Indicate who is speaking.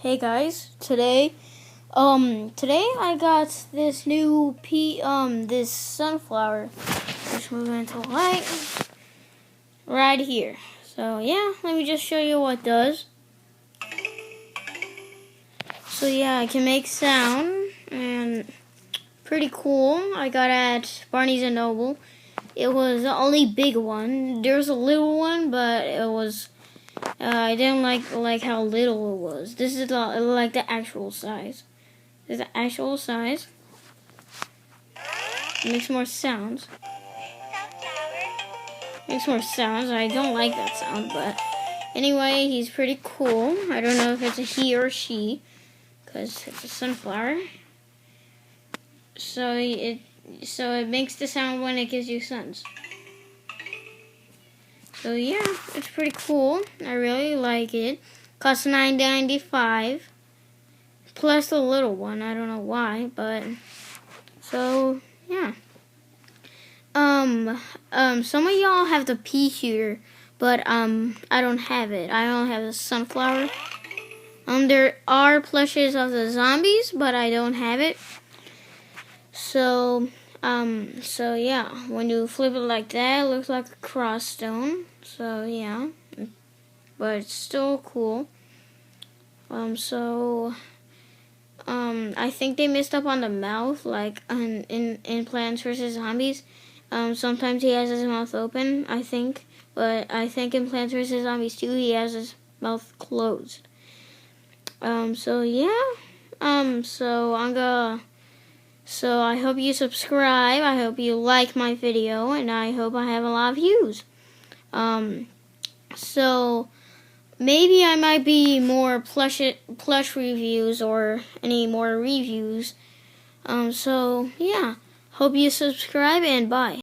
Speaker 1: Hey guys, today I got this new this sunflower. Just move into light right here. So yeah, let me just show you what it does. So yeah, I can make sound and pretty cool. I got it at Barnes and Noble. It was the only big one. There's a little one, but it was I didn't like how little it was. This is like the actual size. This is the actual size. It makes more sounds. Makes more sounds. I don't like that sound, but anyway, he's pretty cool. I don't know if it's a he or she, because it's a sunflower. So it makes the sound when it gives you suns. So yeah, it's pretty cool. I really like it. Costs $9.95 plus the little one. I don't know why, but so yeah. Some of y'all have the pea shooter, but I don't have it. I only have the sunflower. There are plushes of the zombies, but I don't have it. So yeah, when you flip it like that, it looks like a cross stone. So yeah, but it's still cool. I think they messed up on the mouth, like in Plants vs. Zombies. Sometimes he has his mouth open, I think, but I think in Plants vs. Zombies 2 he has his mouth closed. So yeah, so I hope you subscribe. I hope you like my video, and I hope I have a lot of views. So maybe I might be more plush reviews or any more reviews. So yeah, hope you subscribe and bye.